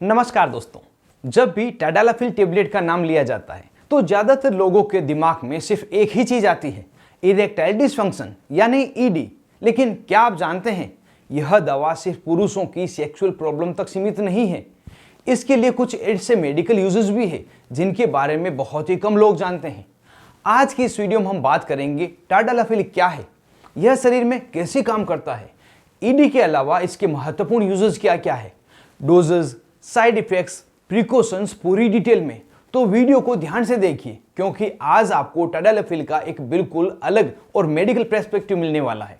नमस्कार दोस्तों, जब भी टैडालाफिल टेबलेट का नाम लिया जाता है तो ज्यादातर लोगों के दिमाग में सिर्फ एक ही चीज आती है, इरेक्टाइल डिसफंक्शन यानी ईडी। लेकिन क्या आप जानते हैं, यह दवा सिर्फ पुरुषों की सेक्सुअल प्रॉब्लम तक सीमित नहीं है। इसके लिए कुछ ऐसे मेडिकल यूजेस भी है जिनके बारे में बहुत ही कम लोग जानते हैं। आज की इस वीडियो में हम बात करेंगे टैडालाफिल क्या है, यह शरीर में कैसे काम करता है, ईडी के अलावा इसके महत्वपूर्ण यूजेस क्या क्या है, डोजेस, साइड इफेक्ट्स, प्रिकॉशंस पूरी डिटेल में। तो वीडियो को ध्यान से देखिए क्योंकि आज आपको टैडालाफिल का एक बिल्कुल अलग और मेडिकल पर्सपेक्टिव मिलने वाला है।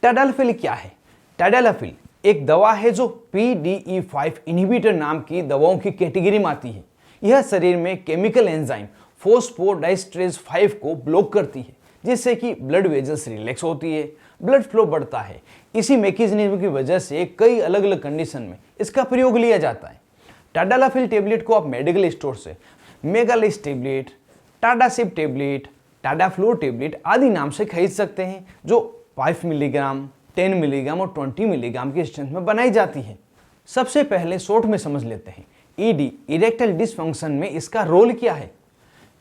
टैडालाफिल क्या है? टैडालाफिल एक दवा है जो PDE5 इनहिबिटर नाम की दवाओं की कैटेगरी में आती है। यह शरीर में केमिकल एंजाइम फॉस्फोडाइस्ट्रेज 5 को ब्लॉक करती है, जिससे कि ब्लड वेजल्स रिलैक्स होती है, ब्लड फ्लो बढ़ता है। इसी मैकेनिज्म की वजह से कई अलग अलग कंडीशन में इसका प्रयोग लिया जाता है। टैडालाफिल टेबलेट को आप मेडिकल स्टोर से मेगालिस टेबलेट, टाडासिप टेबलेट, टाडाफ्लोर टेबलेट आदि नाम से खरीद सकते हैं, जो 5 मिलीग्राम, 10 मिलीग्राम और 20 मिलीग्राम की स्ट्रेंथ में बनाई जाती है। सबसे पहले शॉर्ट में समझ लेते हैं ईडी, इरेक्टाइल डिसफंक्शन में इसका रोल क्या है।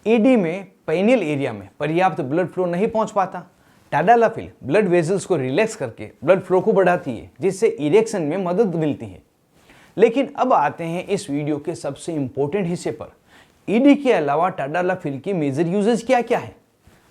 ईडी में पेनियल एरिया में पर्याप्त ब्लड फ्लो नहीं पहुंच पाता। टैडालाफिल ब्लड वेजल्स को रिलैक्स करके ब्लड फ्लो को बढ़ाती है, जिससे इरेक्शन में मदद मिलती है। लेकिन अब आते हैं इस वीडियो के सबसे इंपॉर्टेंट हिस्से पर। ईडी के अलावा टैडालाफिल की मेजर यूजेस क्या क्या है?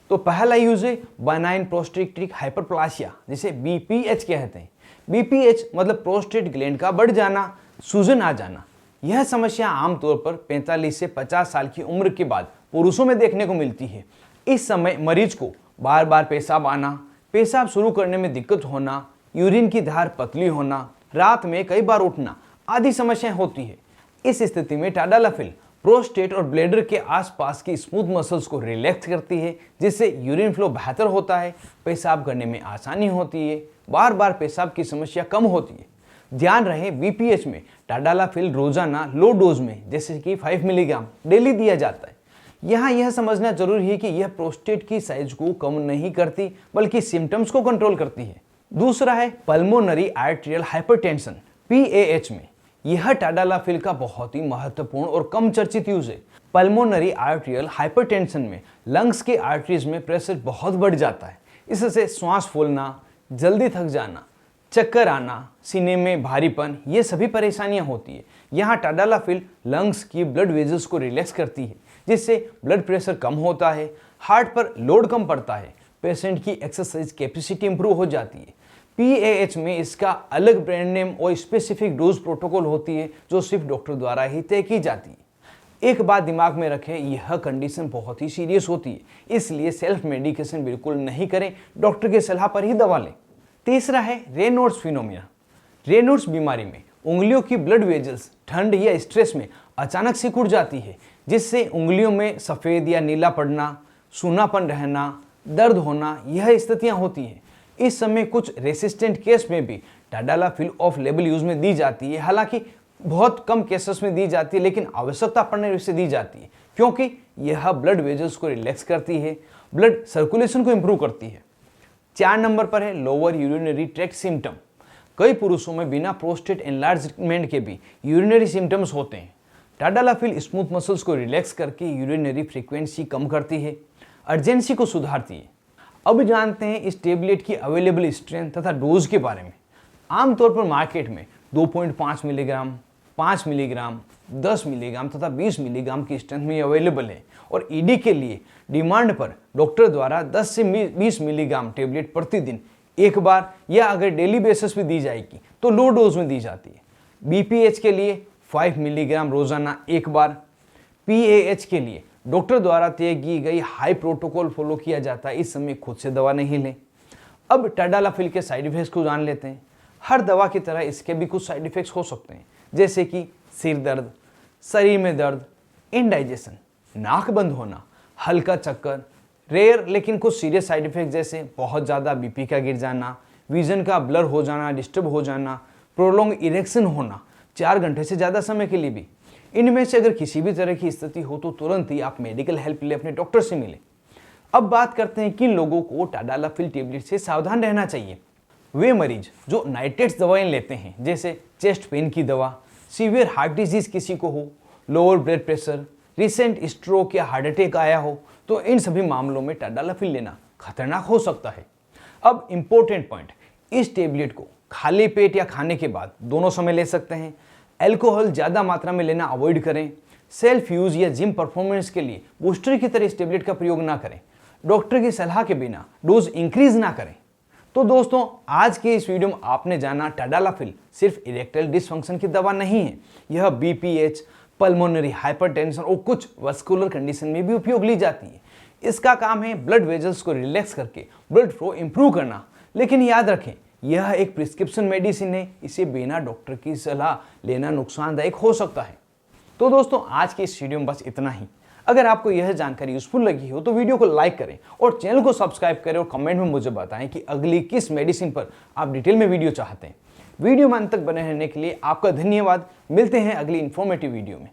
तो पहला यूज है बेनाइन प्रोस्टेटिक हाइपरप्लासिया, जिसे BPH कहते हैं। BPH मतलब प्रोस्टेट ग्लैंड का बढ़ जाना, सूजन आ जाना। यह समस्या आमतौर पर 45 से 50 साल की उम्र के बाद पुरुषों में देखने को मिलती है। इस समय मरीज को बार बार पेशाब आना, पेशाब शुरू करने में दिक्कत होना, यूरिन की धार पतली होना, रात में कई बार उठना आदि समस्याएं होती है। इस स्थिति में टैडालाफिल प्रोस्टेट और ब्लैडर के आसपास की स्मूथ मसल्स को रिलैक्स करती है, जिससे यूरिन फ्लो बेहतर होता है, पेशाब करने में आसानी होती है, बार बार पेशाब की समस्या कम होती है। ध्यान रहे BPH में टैडालाफिल रोजाना लो डोज में जैसे कि 5 मिलीग्राम डेली दिया जाता है। यहाँ यह समझना जरूरी है कि यह प्रोस्टेट की साइज को कम नहीं करती बल्कि सिम्टम्स को कंट्रोल करती है। दूसरा है पल्मोनरी आर्टेरियल हाइपरटेंशन, PAH में। यह टैडालाफिल का बहुत ही महत्वपूर्ण और कम चर्चित यूज है। पल्मोनरी आर्टेरियल हाइपरटेंशन में लंग्स के आर्टरीज में प्रेशर बहुत बढ़ जाता है। इससे श्वास फूलना, जल्दी थक जाना, चक्कर आना, सीने में भारीपन, ये सभी परेशानियां होती है। यहाँ टैडालाफिल लंग्स की ब्लड वेजल्स को रिलैक्स करती है, जिससे ब्लड प्रेशर कम होता है, हार्ट पर लोड कम पड़ता है, पेशेंट की एक्सरसाइज कैपेसिटी इंप्रूव हो जाती है। PAH में इसका अलग ब्रांड नेम और स्पेसिफिक डोज प्रोटोकॉल होती है, जो सिर्फ डॉक्टर द्वारा ही तय की जाती है। एक बात दिमाग में रखें, यह कंडीशन बहुत ही सीरियस होती है, इसलिए सेल्फ मेडिकेशन बिल्कुल नहीं करें, डॉक्टर की सलाह पर ही दवा लें। तीसरा है रेनॉल्ड्स फिनोमिना। रेनॉल्ड्स बीमारी में उंगलियों की ब्लड वेजल्स ठंड या स्ट्रेस में अचानक सिकुड़ जाती है, जिससे उंगलियों में सफ़ेद या नीला पड़ना, सूनापन रहना, दर्द होना, यह स्थितियां होती हैं। इस समय कुछ रेसिस्टेंट केस में भी टैडालाफिल ऑफ लेबल यूज में दी जाती है। हालांकि बहुत कम केसेस में दी जाती है, लेकिन आवश्यकता पड़ने से दी जाती है, क्योंकि यह ब्लड वेजल्स को रिलैक्स करती है, ब्लड सर्कुलेशन को इंप्रूव करती है। 4 नंबर पर है लोअर यूरिनरी ट्रैक्ट सिम्टम। कई पुरुषों में बिना प्रोस्टेट एनलार्जमेंट के भी यूरिनरी सिम्टम्स होते हैं। टैडालाफिल स्मूथ मसल्स को रिलैक्स करके यूरिनरी फ्रीक्वेंसी कम करती है, अर्जेंसी को सुधारती है। अब जानते हैं इस टेबलेट की अवेलेबल स्ट्रेंथ तथा डोज के बारे में। आमतौर पर मार्केट में 2.5 मिलीग्राम, 5 मिलीग्राम, 10 मिलीग्राम तथा 20 मिलीग्राम की स्ट्रेंथ में अवेलेबल है, और ईडी के लिए डिमांड पर डॉक्टर द्वारा 10 से 20 मिलीग्राम टेबलेट प्रतिदिन एक बार या अगर डेली बेसिस पे दी जाएगी तो लो डोज में दी जाती है। BPH के लिए 5 मिलीग्राम रोजाना एक बार। PAH के लिए डॉक्टर द्वारा तय की गई हाई प्रोटोकॉल फॉलो किया जाता है, इस समय खुद से दवा नहीं लें। अब टैडालाफिल के साइड इफेक्ट्स को जान लेते हैं। हर दवा की तरह इसके भी कुछ साइड इफेक्ट्स हो सकते हैं, जैसे कि सिर दर्द, शरीर में दर्द, इंडाइजेशन, नाक बंद होना, हल्का चक्कर, रेयर लेकिन कुछ सीरियस साइड इफेक्ट जैसे बहुत ज़्यादा BP का गिर जाना, विजन का ब्लर हो जाना, डिस्टर्ब हो जाना, प्रोलॉन्ग इरेक्शन होना 4 घंटे से ज़्यादा समय के लिए भी। इनमें से अगर किसी भी तरह की स्थिति हो तो तुरंत ही आप मेडिकल हेल्प ले अपने डॉक्टर से मिलें। अब बात करते हैं किन लोगों को टाडालाफिल टेबलेट से सावधान रहना चाहिए। वे मरीज जो नाइट्रेट्स दवाएं लेते हैं, जैसे चेस्ट पेन की दवा, सीवियर हार्ट डिजीज किसी को हो, lower blood pressure, recent stroke या हार्ट अटैक आया हो, तो इन सभी मामलों में टाडालाफिल लेना खतरनाक हो सकता है। अब इंपॉर्टेंट पॉइंट, इस टेबलेट को खाली पेट या खाने के बाद दोनों समय ले सकते हैं। अल्कोहल ज़्यादा मात्रा में लेना अवॉइड करें। सेल्फ यूज या जिम परफॉर्मेंस के लिए बूस्टर की तरह इस टेबलेट का प्रयोग ना करें। डॉक्टर की सलाह के बिना डोज इंक्रीज ना करें। तो दोस्तों, आज के इस वीडियो में आपने जाना टाडालाफिल सिर्फ इरेक्टाइल डिसफंक्शन की दवा नहीं है। यह बीपीएच, पल्मोनरी हाइपरटेंशन और कुछ वस्कुलर कंडीशन में भी उपयोग ली जाती है। इसका काम है ब्लड वेजल्स को रिलैक्स करके ब्लड फ्लो इंप्रूव करना। लेकिन याद रखें, यह एक प्रिस्क्रिप्शन मेडिसिन है, इसे बिना डॉक्टर की सलाह लेना नुकसानदायक हो सकता है। तो दोस्तों, आज की इस वीडियो में बस इतना ही। अगर आपको यह जानकारी यूजफुल लगी हो तो वीडियो को लाइक करें और चैनल को सब्सक्राइब करें और कमेंट में मुझे बताएं कि अगली किस मेडिसिन पर आप डिटेल में वीडियो चाहते हैं। वीडियो में अंत तक बने रहने के लिए आपका धन्यवाद। मिलते हैं अगली इंफॉर्मेटिव वीडियो में।